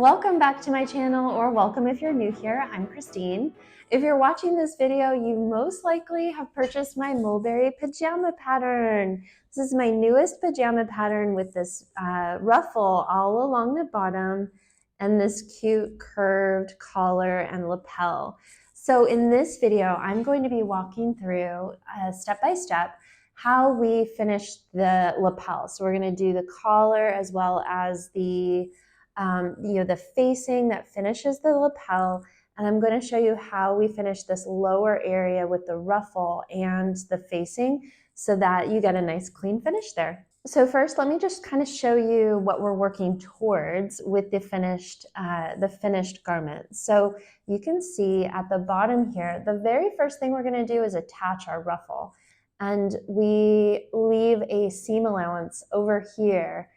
Welcome back to my channel, or welcome if you're new here. I'm Christine. If you're watching this video, you most likely have purchased my Mulberry Pajama pattern. This is my newest pajama pattern with this ruffle all along the bottom and this cute curved collar and lapel. So in this video, I'm going to be walking through step by step how we finished the lapel. So we're going to do the collar as well as the the facing that finishes the lapel, and I'm going to show you how we finish this lower area with the ruffle and the facing so that you get a nice clean finish there. So first, let me just kind of show you what we're working towards with the finished garment. So you can see at the bottom here, the very first thing we're going to do is attach our ruffle, and we leave a seam allowance over here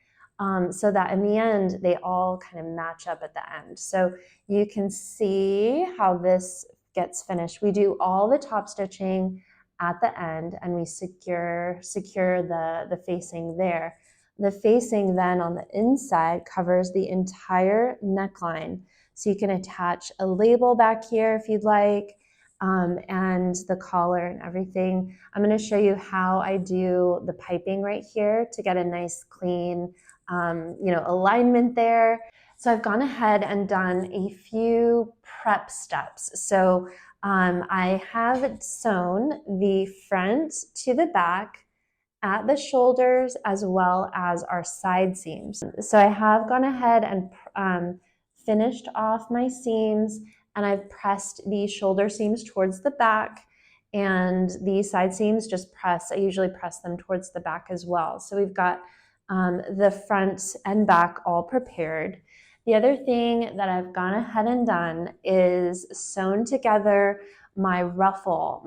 so that in the end, they all kind of match up at the end. So you can see how this gets finished. We do all the top stitching at the end, and we secure the facing there. The facing then on the inside covers the entire neckline. So you can attach a label back here if you'd like, and the collar and everything. I'm going to show you how I do the piping right here to get a nice clean alignment there. So I've gone ahead and done a few prep steps. So I have sewn the front to the back at the shoulders as well as our side seams. So I have gone ahead and finished off my seams, and I've pressed the shoulder seams towards the back, and the side seams I usually press them towards the back as well. So we've got the front and back all prepared. The other thing that I've gone ahead and done is sewn together my ruffle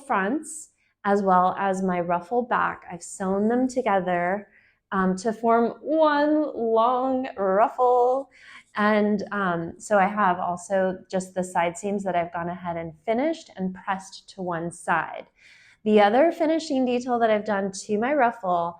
fronts as well as my ruffle back. I've sewn them together to form one long ruffle. And so I have also just the side seams that I've gone ahead and finished and pressed to one side. The other finishing detail that I've done to my ruffle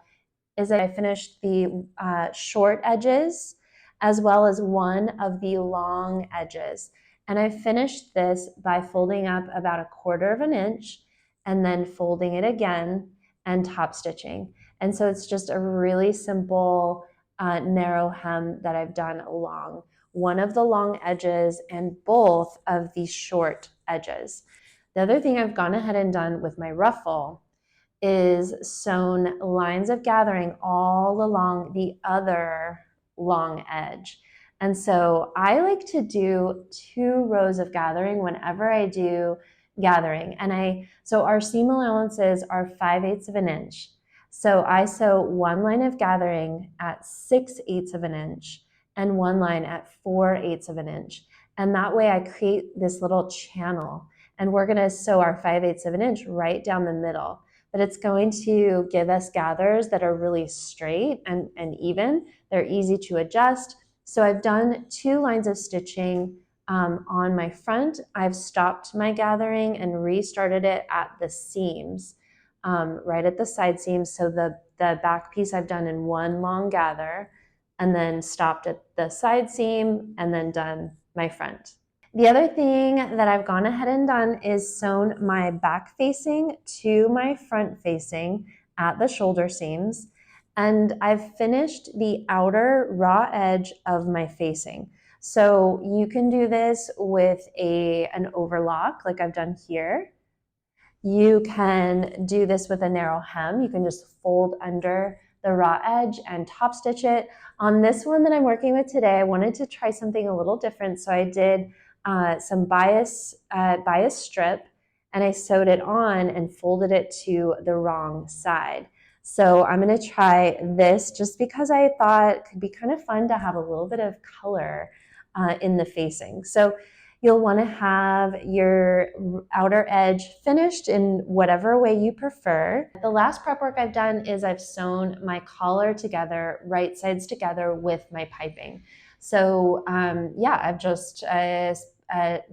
is that I finished the short edges as well as one of the long edges. And I finished this by folding up about 1/4 inch and then folding it again and top stitching. And so it's just a really simple narrow hem that I've done along one of the long edges and both of the short edges. The other thing I've gone ahead and done with my ruffle is sewn lines of gathering all along the other long edge. And so I like to do 2 rows of gathering whenever I do gathering. So our seam allowances are 5/8 of an inch. So I sew one line of gathering at 6/8 of an inch and one line at 4/8 of an inch. And that way I create this little channel, and we're gonna sew our 5/8 of an inch right down the middle. But it's going to give us gathers that are really straight and even. They're easy to adjust. So I've done 2 lines of stitching on my front. I've stopped my gathering and restarted it at the seams, right at the side seams. So the back piece I've done in one long gather, and then stopped at the side seam and then done my front. The other thing that I've gone ahead and done is sewn my back facing to my front facing at the shoulder seams, and I've finished the outer raw edge of my facing. So you can do this with an overlock like I've done here. You can do this with a narrow hem. You can just fold under the raw edge and top stitch it. On this one that I'm working with today, I wanted to try something a little different, so I did some bias strip, and I sewed it on and folded it to the wrong side. So I'm going to try this just because I thought it could be kind of fun to have a little bit of color in the facing. So you'll want to have your outer edge finished in whatever way you prefer. The last prep work I've done is I've sewn my collar together, right sides together with my piping. So yeah, I've just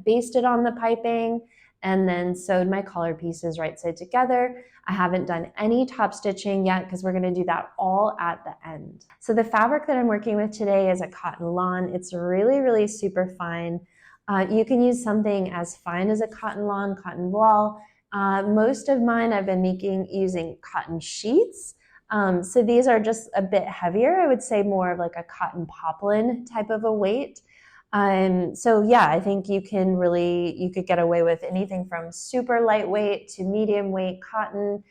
basted on the piping and then sewed my collar pieces right side together. I haven't done any top stitching yet because we're going to do that all at the end. So the fabric that I'm working with today is a cotton lawn. It's really, really super fine. You can use something as fine as a cotton lawn, cotton voile. Most of mine I've been using cotton sheets. So these are just a bit heavier. I would say more of like a cotton poplin type of a weight. So yeah, I think you could get away with anything from super lightweight to medium weight cotton,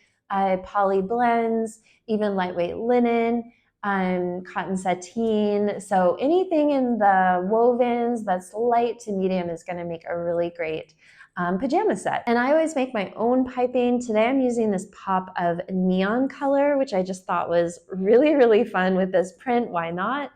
poly blends, even lightweight linen, cotton sateen. So anything in the wovens that's light to medium is going to make a really great pajama set. And I always make my own piping. Today I'm using this pop of neon color, which I just thought was really, really fun with this print. Why not?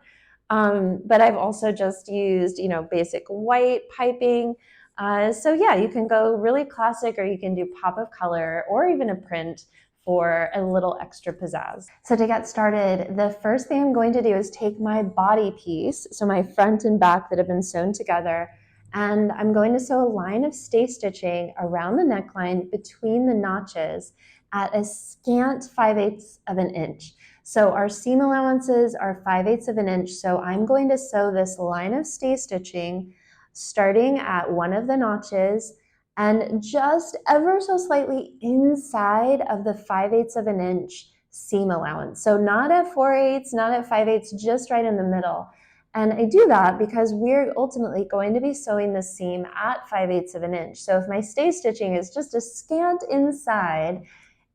But I've also just used, basic white piping. So yeah, you can go really classic, or you can do pop of color or even a print for a little extra pizzazz. So to get started, the first thing I'm going to do is take my body piece, so my front and back that have been sewn together, and I'm going to sew a line of stay stitching around the neckline between the notches at a scant 5/8 of an inch. So our seam allowances are 5/8 of an inch. So I'm going to sew this line of stay stitching starting at one of the notches and just ever so slightly inside of the 5/8 of an inch seam allowance. So not at 4/8, not at 5/8, just right in the middle. And I do that because we're ultimately going to be sewing the seam at 5/8 of an inch. So if my stay stitching is just a scant inside,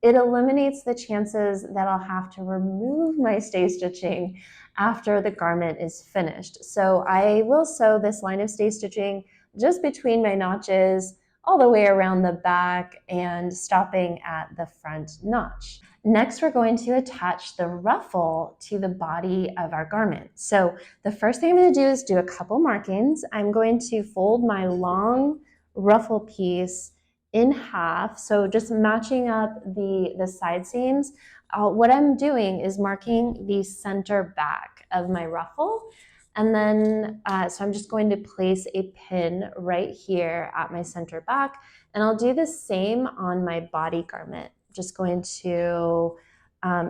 it eliminates the chances that I'll have to remove my stay stitching after the garment is finished. So I will sew this line of stay stitching just between my notches all the way around the back and stopping at the front notch. Next, we're going to attach the ruffle to the body of our garment. So the first thing I'm going to do is do a couple markings. I'm going to fold my long ruffle piece in half, so just matching up the side seams. What I'm doing is marking the center back of my ruffle, and then so I'm just going to place a pin right here at my center back, and I'll do the same on my body garment. Just going to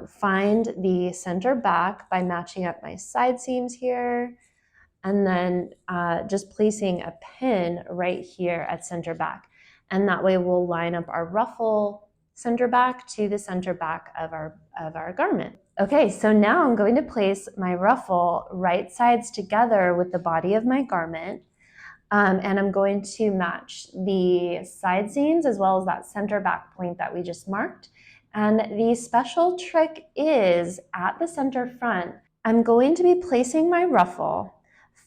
find the center back by matching up my side seams here, and then just placing a pin right here at center back. And that way we'll line up our ruffle center back to the center back of our garment. Okay, so now I'm going to place my ruffle right sides together with the body of my garment. And I'm going to match the side seams as well as that center back point that we just marked. And the special trick is at the center front, I'm going to be placing my ruffle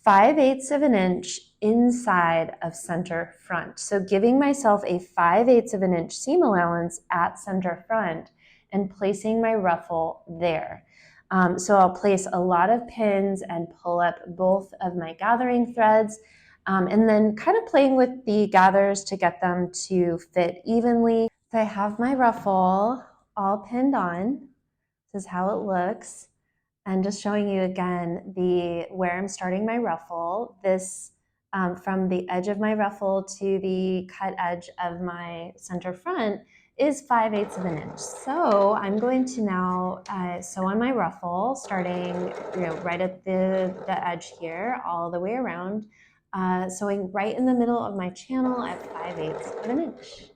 5/8 of an inch inside of center front. So giving myself a 5/8 of an inch seam allowance at center front and placing my ruffle there. So I'll place a lot of pins and pull up both of my gathering threads, and then kind of playing with the gathers to get them to fit evenly. So I have my ruffle all pinned on. This is how it looks. And just showing you again where I'm starting my ruffle. This from the edge of my ruffle to the cut edge of my center front is 5/8 of an inch. So I'm going to now sew on my ruffle, starting right at the edge here, all the way around, sewing right in the middle of my channel at 5/8 of an inch.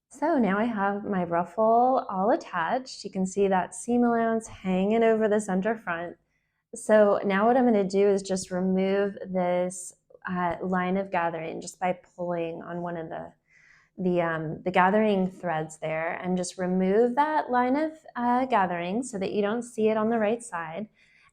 So now I have my ruffle all attached. You can see that seam allowance hanging over the center front. So now what I'm going to do is just remove this line of gathering just by pulling on one of the gathering threads there, and just remove that line of gathering so that you don't see it on the right side.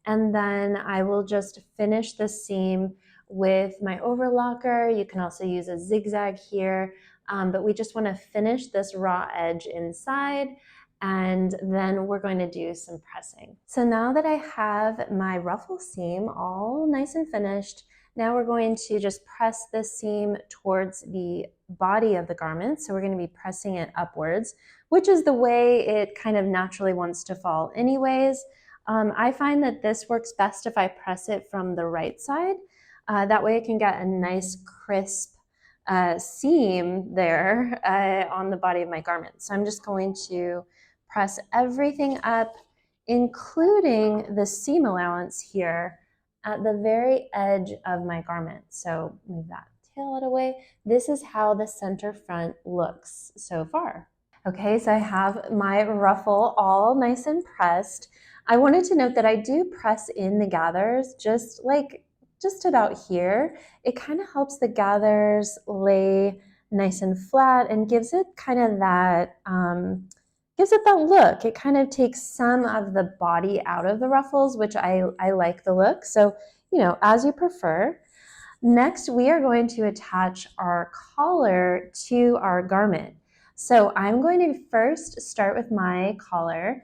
And then I will just finish the seam with my overlocker. You can also use a zigzag here, but we just want to finish this raw edge inside, and then we're going to do some pressing. So now that I have my ruffle seam all nice and finished, now we're going to just press this seam towards the body of the garment. So we're going to be pressing it upwards, which is the way it kind of naturally wants to fall anyways. I find that this works best if I press it from the right side. That way it can get a nice crisp seam there on the body of my garment. So I'm just going to press everything up, including the seam allowance here at the very edge of my garment. So move that tail out of the way. This is how the center front looks so far. Okay, so I have my ruffle all nice and pressed. I wanted to note that I do press in the gathers just about here. It kind of helps the gathers lay nice and flat and gives it kind of that look. It kind of takes some of the body out of the ruffles, which I like the look. So, you know, as you prefer. Next, we are going to attach our collar to our garment. So I'm going to first start with my collar.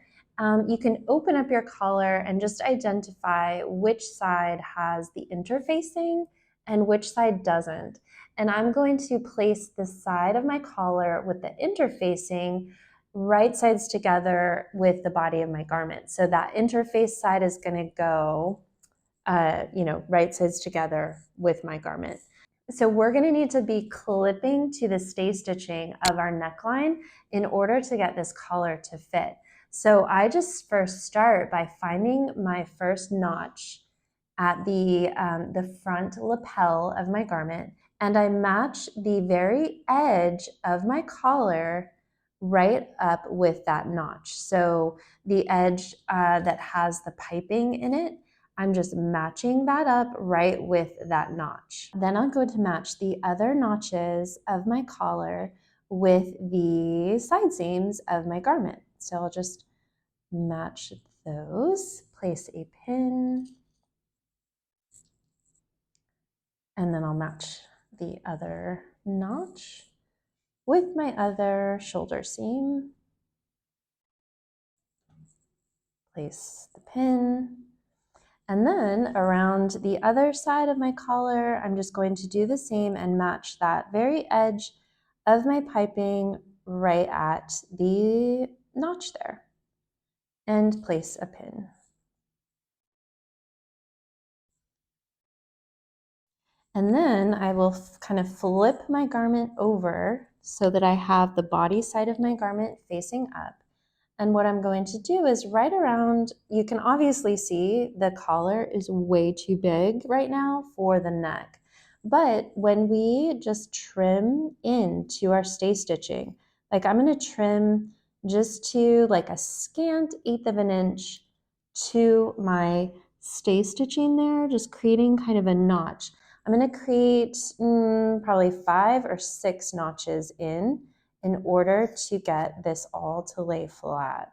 You can open up your collar and just identify which side has the interfacing and which side doesn't. And I'm going to place the side of my collar with the interfacing right sides together with the body of my garment. So that interface side is going to go right sides together with my garment. So we're going to need to be clipping to the stay stitching of our neckline in order to get this collar to fit. So I just first start by finding my first notch at the front lapel of my garment, and I match the very edge of my collar right up with that notch. So the edge that has the piping in it, I'm just matching that up right with that notch. Then I'm going to match the other notches of my collar with the side seams of my garment. So I'll just match those, place a pin, and then I'll match the other notch with my other shoulder seam, place the pin, and then around the other side of my collar, I'm just going to do the same and match that very edge of my piping right at the notch there, and place a pin. And then I will kind of flip my garment over so that I have the body side of my garment facing up. And what I'm going to do is right around, you can obviously see the collar is way too big right now for the neck. But when we just trim into our stay stitching, like I'm going to trim just to like a scant 1/8 of an inch to my stay stitching there, just creating kind of a notch. I'm going to create probably 5 or 6 notches in order to get this all to lay flat.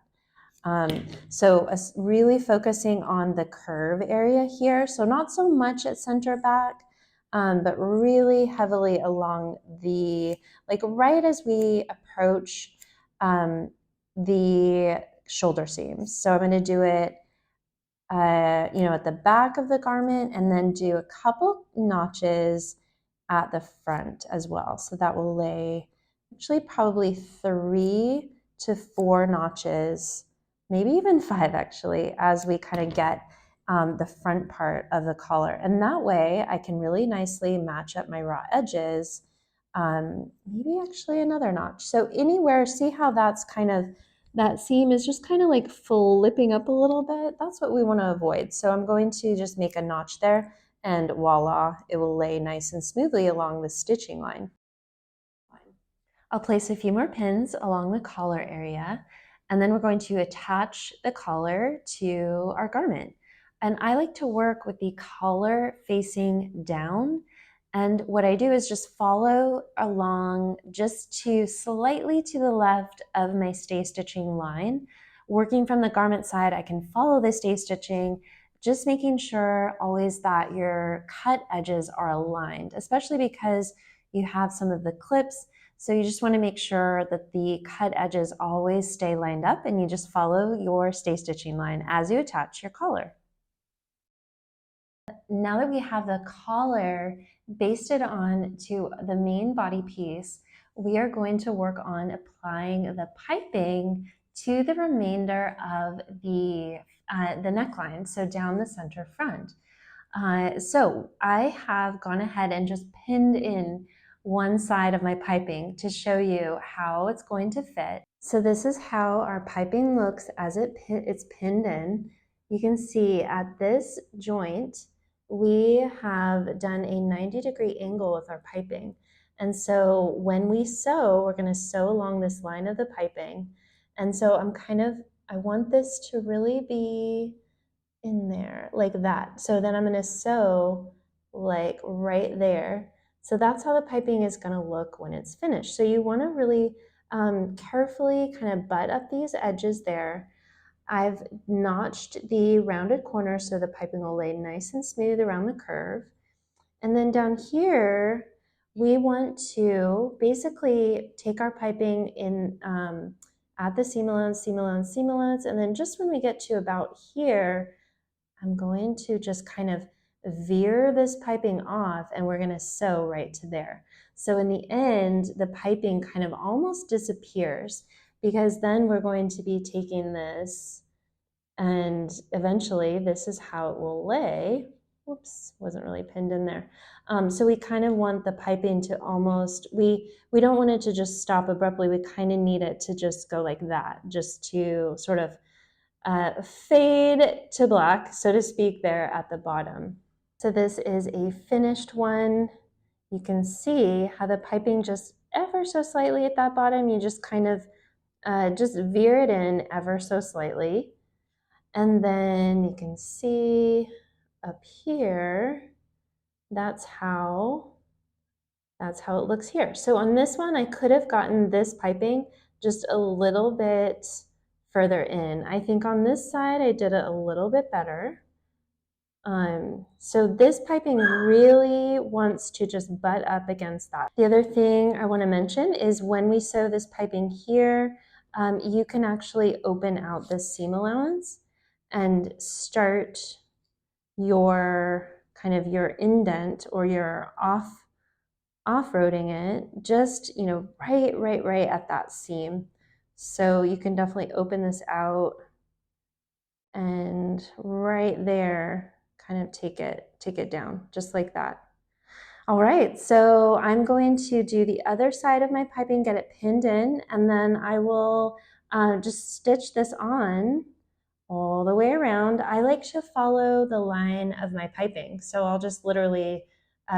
So really focusing on the curve area here. So not so much at center back, but really heavily along the, like right as we approach the shoulder seams. So I'm going to do it at the back of the garment, and then do a couple notches at the front as well. So that will lay actually probably 3 to 4 notches, maybe even 5 actually, as we kind of get the front part of the collar. And that way I can really nicely match up my raw edges, maybe actually another notch. So anywhere, see how that's kind of, that seam is just kind of like flipping up a little bit. That's what we want to avoid. So I'm going to just make a notch there, and voila, it will lay nice and smoothly along the stitching line. I'll place a few more pins along the collar area, and then we're going to attach the collar to our garment. And I like to work with the collar facing down. And what I do is just follow along just to slightly to the left of my stay stitching line. Working from the garment side, I can follow the stay stitching, just making sure always that your cut edges are aligned, especially because you have some of the clips. So you just want to make sure that the cut edges always stay lined up, and you just follow your stay stitching line as you attach your collar. Now that we have the collar basted on to the main body piece, we are going to work on applying the piping to the remainder of the neckline, so down the center front. So I have gone ahead and just pinned in one side of my piping to show you how it's going to fit. So this is how our piping looks as it's pinned in. You can see at this joint, we have done a 90-degree angle with our piping. And so when we sew, we're going to sew along this line of the piping. And so I want this to really be in there like that. So then I'm going to sew like right there. So that's how the piping is going to look when it's finished. So you want to really carefully kind of butt up these edges there. I've notched the rounded corners so the piping will lay nice and smooth around the curve. And then down here, we want to basically take our piping in at the seam allowance, seam allowance, seam allowance, and then just when we get to about here, I'm going to just kind of veer this piping off and we're going to sew right to there. So in the end, the piping kind of almost disappears because then we're going to be taking this and eventually this is how it will lay. Whoops, wasn't really pinned in there. So we kind of want the piping to almost, we don't want it to just stop abruptly. We kind of need it to just go like that, just to sort of fade to black, so to speak, there at the bottom. So this is a finished one. You can see how the piping just ever so slightly at that bottom, you just kind of just veer it in ever so slightly. And then you can see up here, that's how it looks here. So on this one, I could have gotten this piping just a little bit further in. I think on this side, I did it a little bit better. So this piping really wants to just butt up against that. The other thing I want to mention is when we sew this piping here, you can actually open out this seam allowance and start your kind of your indent or your off-roading it just, you know, right at that seam. So you can definitely open this out and right there kind of take it down just like that. All right, so I'm going to do the other side of my piping, get it pinned in, and then I will just stitch this on all the way around. I like to follow the line of my piping, so I'll just literally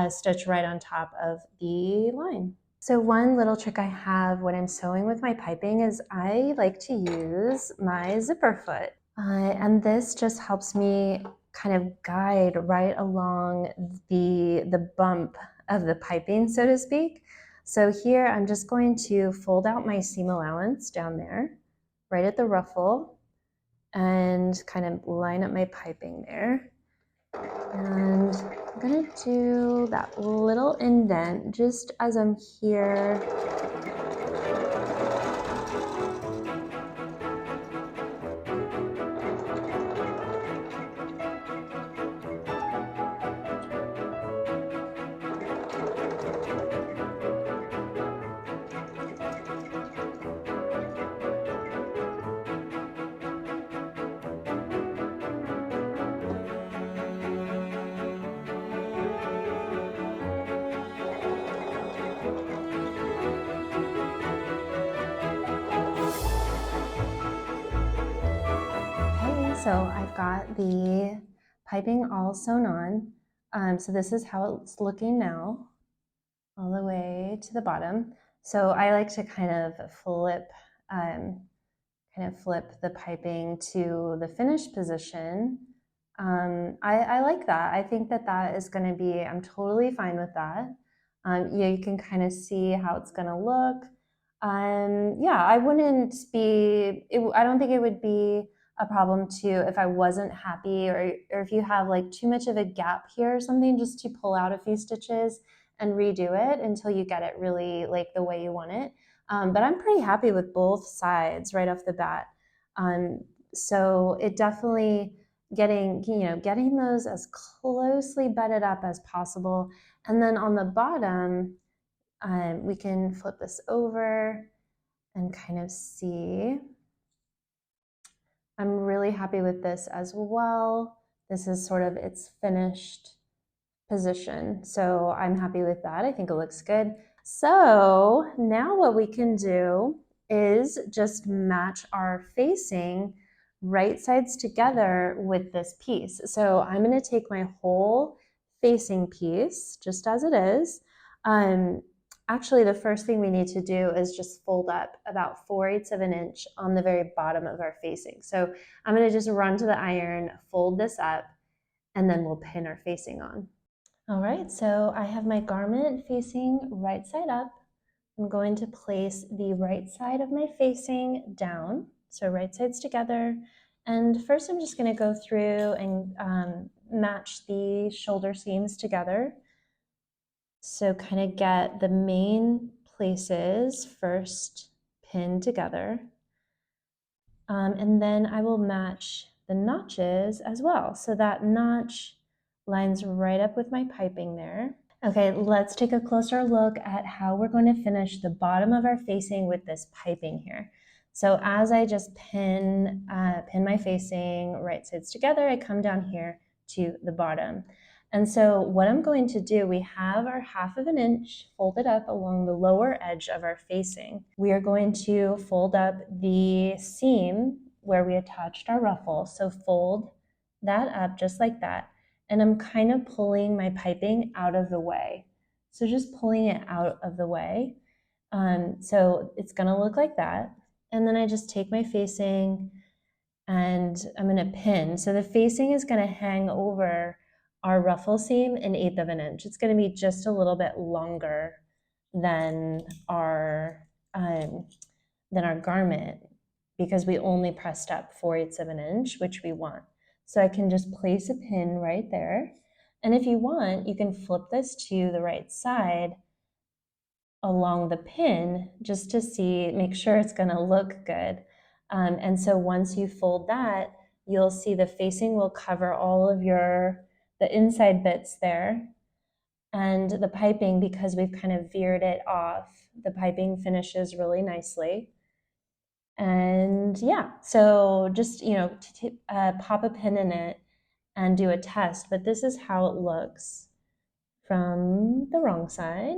stitch right on top of the line. So one little trick I have when I'm sewing with my piping is I like to use my zipper foot. And this just helps me kind of guide right along the bump of the piping, so to speak. So here I'm just going to fold out my seam allowance down there, right at the ruffle, and kind of line up my piping there. And I'm gonna do that little indent just as I'm here. So I've got the piping all sewn on. So this is how it's looking now, all the way to the bottom. So I like to kind of flip the piping to the finished position. I like that. I think that is going to be, I'm totally fine with that. Yeah, you can kind of see how it's going to look. Yeah, I don't think it would be a problem too if I wasn't happy or if you have like too much of a gap here or something, just to pull out a few stitches and redo it until you get it really like the way you want it. But I'm pretty happy with both sides right off the bat. So it definitely getting those as closely butted up as possible. And then on the bottom, we can flip this over and kind of see. I'm really happy with this as well. This is sort of its finished position. So I'm happy with that. I think it looks good. So now what we can do is just match our facing right sides together with this piece. So I'm going to take my whole facing piece just as it is. Actually, the first thing we need to do is just fold up about 4/8 of an inch on the very bottom of our facing. So I'm going to just run to the iron, fold this up, and then we'll pin our facing on. All right, so I have my garment facing right side up. I'm going to place the right side of my facing down, so right sides together. And first I'm just going to go through and match the shoulder seams together. So kind of get the main places first pinned together. And then I will match the notches as well. So that notch lines right up with my piping there. Okay, let's take a closer look at how we're going to finish the bottom of our facing with this piping here. So as I just pin my facing right sides together, I come down here to the bottom. And so what I'm going to do, we have our 1/2 of an inch folded up along the lower edge of our facing. We are going to fold up the seam where we attached our ruffle. So fold that up just like that. And I'm kind of pulling my piping out of the way. So just pulling it out of the way. So it's gonna look like that. And then I just take my facing and I'm gonna pin. So the facing is gonna hang over our ruffle seam 1/8 of an inch. It's gonna be just a little bit longer than our garment because we only pressed up 4/8 of an inch, which we want. So I can just place a pin right there. And if you want, you can flip this to the right side along the pin just to see, make sure it's gonna look good. And so once you fold that, you'll see the facing will cover all of the inside bits there. And the piping, because we've kind of veered it off, the piping finishes really nicely. And yeah, so just, pop a pin in it and do a test. But this is how it looks from the wrong side.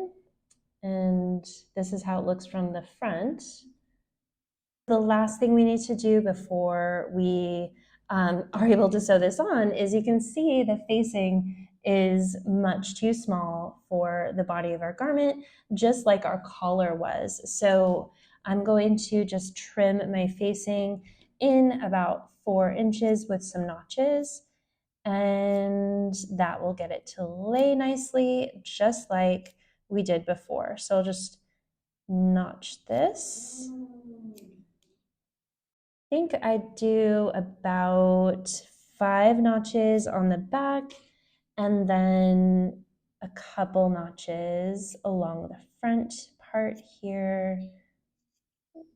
And this is how it looks from the front. The last thing we need to do before we are able to sew this on is you can see the facing is much too small for the body of our garment, just like our collar was. So I'm going to just trim my facing in about 4 inches with some notches, and that will get it to lay nicely, just like we did before. So I'll just notch this. I think I do about 5 notches on the back and then a couple notches along the front part here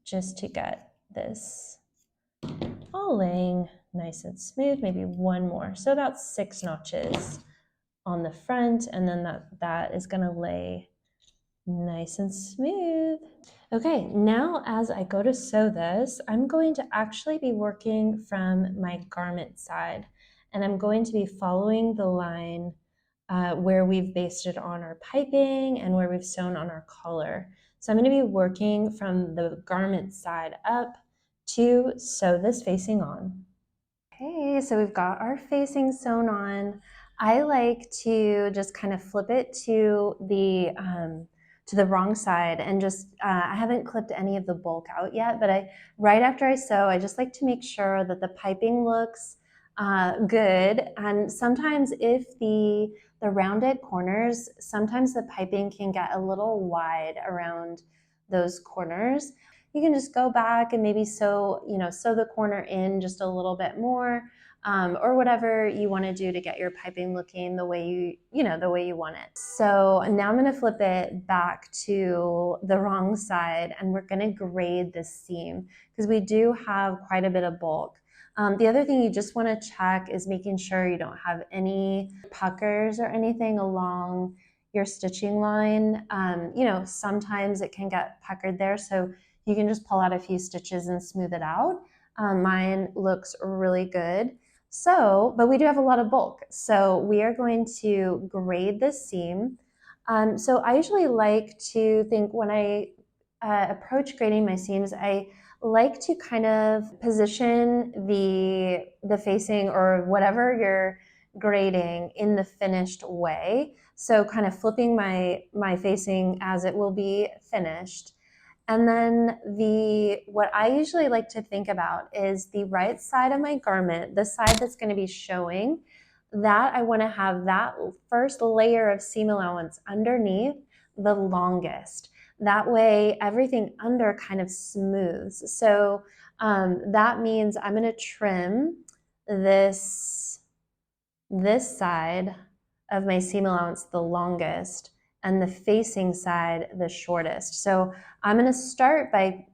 just to get this all laying nice and smooth, maybe one more. So about 6 notches on the front, and then that is gonna lay nice and smooth. Okay, now as I go to sew this, I'm going to actually be working from my garment side, and I'm going to be following the line where we've basted on our piping and where we've sewn on our collar. So I'm going to be working from the garment side up to sew this facing on. Okay, so we've got our facing sewn on. I like to just kind of flip it to the wrong side and just, I haven't clipped any of the bulk out yet, but right after I sew, I just like to make sure that the piping looks good. And sometimes if the rounded corners, sometimes the piping can get a little wide around those corners. You can just go back and maybe sew the corner in just a little bit more, or whatever you want to do to get your piping looking the way the way you want it. So now I'm going to flip it back to the wrong side, and we're going to grade this seam because we do have quite a bit of bulk. The other thing you just want to check is making sure you don't have any puckers or anything along your stitching line. Sometimes it can get puckered there, so you can just pull out a few stitches and smooth it out. Mine looks really good. So, but we do have a lot of bulk. So we are going to grade this seam. So I usually like to think when I approach grading my seams, I like to kind of position the facing or whatever you're grading in the finished way. So kind of flipping my facing as it will be finished. And then what I usually like to think about is the right side of my garment, the side that's going to be showing, that I want to have that first layer of seam allowance underneath the longest. That way everything under kind of smooths. So that means I'm going to trim this side of my seam allowance the longest and the facing side the shortest. So I'm going to start by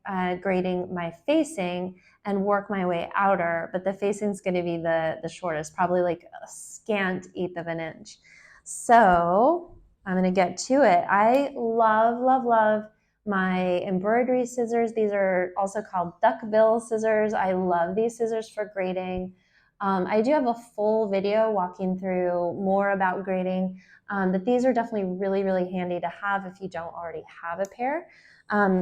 grading my facing and work my way outer, but the facing is going to be the shortest, probably like a scant 1/8 of an inch. So I'm going to get to it. I love my embroidery scissors. These are also called duckbill scissors. I love these scissors for grading. I do have a full video walking through more about grading, but these are definitely really handy to have if you don't already have a pair.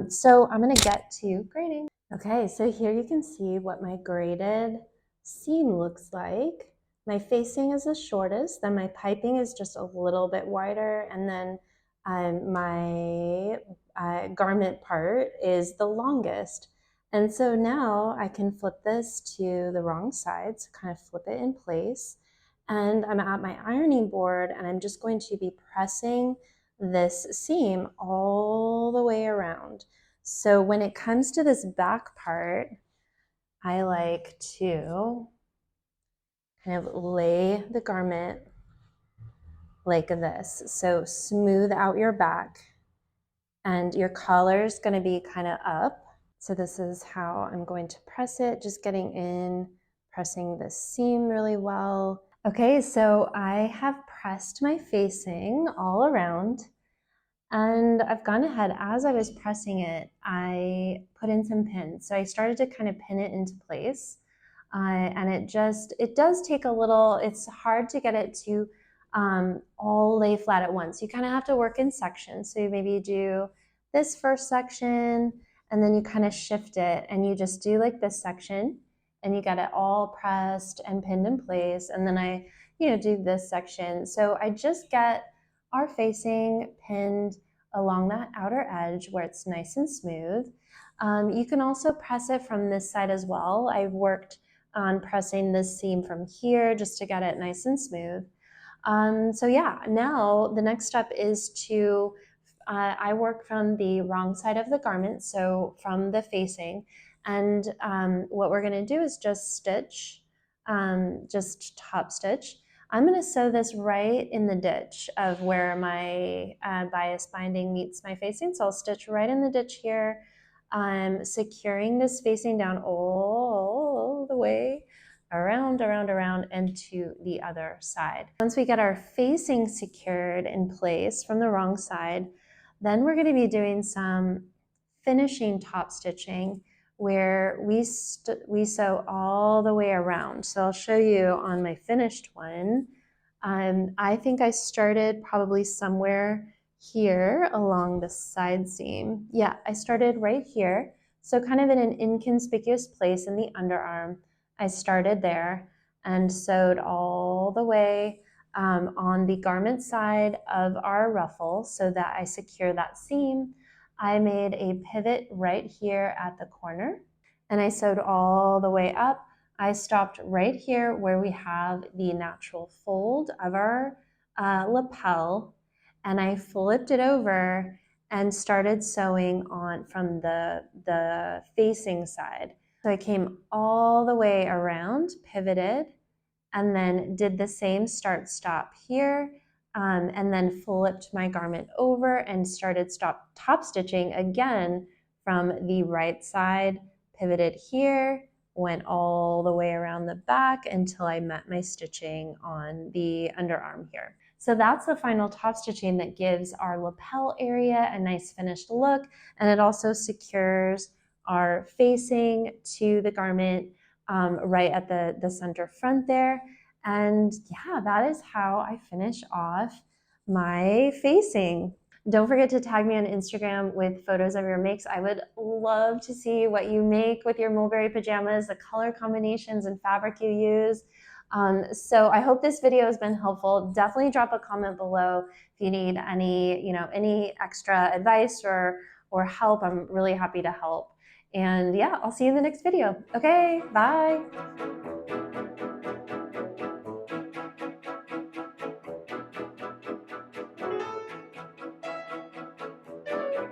So I'm going to get to grading. Okay, so here you can see what my graded seam looks like. My facing is the shortest, then my piping is just a little bit wider, and then my garment part is the longest. And so now I can flip this to the wrong side, so kind of flip it in place. And I'm at my ironing board and I'm just going to be pressing this seam all the way around. So when it comes to this back part, I like to kind of lay the garment like this. So smooth out your back and your collar is going to be kind of up. So this is how I'm going to press it, just getting in, pressing the seam really well. Okay, so I have pressed my facing all around, and I've gone ahead, as I was pressing it, I put in some pins. So I started to kind of pin it into place. And it does take a little, it's hard to get it to all lay flat at once. You kind of have to work in sections. So you maybe do this first section and then you kind of shift it and you just do like this section and you get it all pressed and pinned in place. And then I, do this section. So I just get our facing pinned along that outer edge where it's nice and smooth. You can also press it from this side as well. I've worked on pressing this seam from here just to get it nice and smooth. So yeah, now the next step is to, I work from the wrong side of the garment, so from the facing, and what we're going to do is just stitch, just top stitch. I'm going to sew this right in the ditch of where my bias binding meets my facing, so I'll stitch right in the ditch here. I'm securing this facing down all the way around, and to the other side. Once we get our facing secured in place from the wrong side, then we're going to be doing some finishing top stitching where we sew all the way around. So I'll show you on my finished one. I think I started probably somewhere here along the side seam. Yeah, I started right here. So kind of in an inconspicuous place in the underarm. I started there and sewed all the way on the garment side of our ruffle so that I secure that seam. I made a pivot right here at the corner and I sewed all the way up. I stopped right here where we have the natural fold of our lapel, and I flipped it over and started sewing on from the facing side. So I came all the way around, pivoted, and then did the same start stop here, and then flipped my garment over and started top stitching again from the right side, pivoted here, went all the way around the back until I met my stitching on the underarm here. So that's the final top stitching that gives our lapel area a nice finished look, and it also secures our facing to the garment right at the center front there. And yeah, that is how I finish off my facing. Don't forget to tag me on Instagram with photos of your makes. I would love to see what you make with your Mulberry pajamas, the color combinations and fabric you use. So I hope this video has been helpful. Definitely drop a comment below if you need any extra advice or help. I'm really happy to help. And yeah, I'll see you in the next video. Okay, bye.